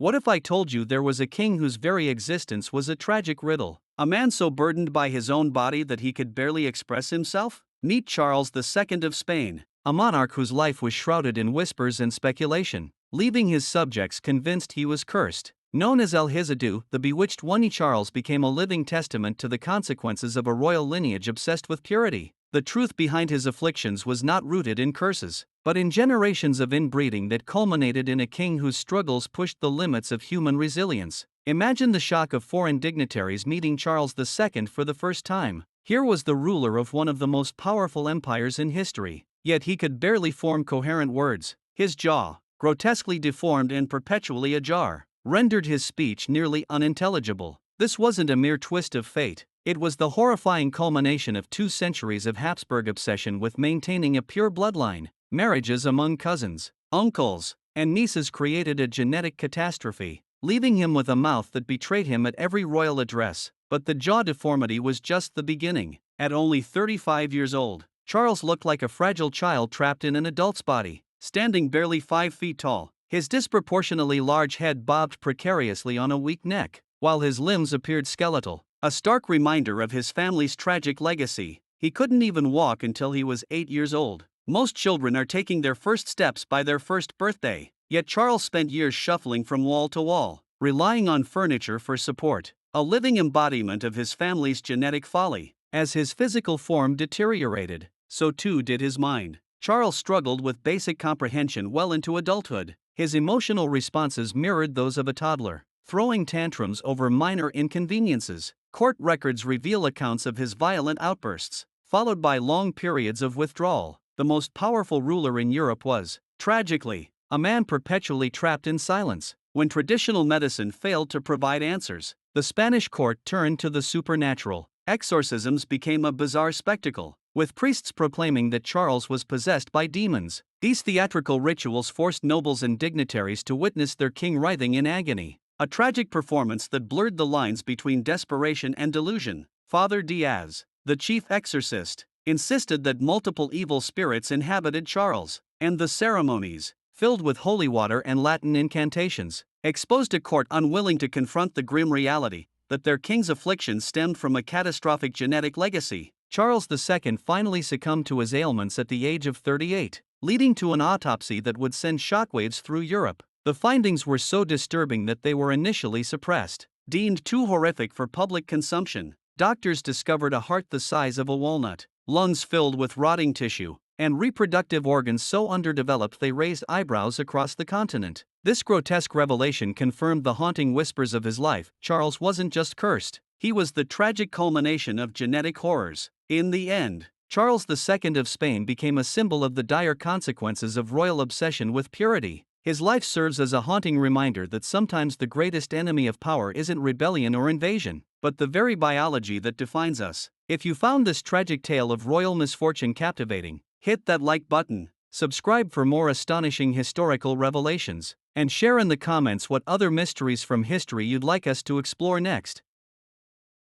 What if I told you there was a king whose very existence was a tragic riddle? A man so burdened by his own body that he could barely express himself? Meet Charles II of Spain, a monarch whose life was shrouded in whispers and speculation, leaving his subjects convinced he was cursed. Known as El Hizadu, the Bewitched one, Charles became a living testament to the consequences of a royal lineage obsessed with purity. The truth behind his afflictions was not rooted in curses, but in generations of inbreeding that culminated in a king whose struggles pushed the limits of human resilience. Imagine the shock of foreign dignitaries meeting Charles II for the first time. Here was the ruler of one of the most powerful empires in history, yet he could barely form coherent words. His jaw, grotesquely deformed and perpetually ajar, rendered his speech nearly unintelligible. This wasn't a mere twist of fate. It was the horrifying culmination of 2 centuries of Habsburg obsession with maintaining a pure bloodline. Marriages among cousins, uncles, and nieces created a genetic catastrophe, leaving him with a mouth that betrayed him at every royal address. But the jaw deformity was just the beginning. At only 35 years old, Charles looked like a fragile child trapped in an adult's body, standing barely 5 feet tall. His disproportionately large head bobbed precariously on a weak neck, while his limbs appeared skeletal. A stark reminder of his family's tragic legacy. He couldn't even walk until he was 8 years old. Most children are taking their first steps by their first birthday, yet Charles spent years shuffling from wall to wall, relying on furniture for support, a living embodiment of his family's genetic folly. As his physical form deteriorated, so too did his mind. Charles struggled with basic comprehension well into adulthood. His emotional responses mirrored those of a toddler, throwing tantrums over minor inconveniences. Court records reveal accounts of his violent outbursts, followed by long periods of withdrawal. The most powerful ruler in Europe was, tragically, a man perpetually trapped in silence. When traditional medicine failed to provide answers, the Spanish court turned to the supernatural. Exorcisms became a bizarre spectacle, with priests proclaiming that Charles was possessed by demons. These theatrical rituals forced nobles and dignitaries to witness their king writhing in agony. A tragic performance that blurred the lines between desperation and delusion. Father Diaz, the chief exorcist, insisted that multiple evil spirits inhabited Charles, and the ceremonies, filled with holy water and Latin incantations, exposed a court unwilling to confront the grim reality that their king's affliction stemmed from a catastrophic genetic legacy. Charles II finally succumbed to his ailments at the age of 38, leading to an autopsy that would send shockwaves through Europe. The findings were so disturbing that they were initially suppressed. Deemed too horrific for public consumption, doctors discovered a heart the size of a walnut, lungs filled with rotting tissue, and reproductive organs so underdeveloped they raised eyebrows across the continent. This grotesque revelation confirmed the haunting whispers of his life. Charles wasn't just cursed, he was the tragic culmination of genetic horrors. In the end, Charles II of Spain became a symbol of the dire consequences of royal obsession with purity. His life serves as a haunting reminder that sometimes the greatest enemy of power isn't rebellion or invasion, but the very biology that defines us. If you found this tragic tale of royal misfortune captivating, hit that like button, subscribe for more astonishing historical revelations, and share in the comments what other mysteries from history you'd like us to explore next.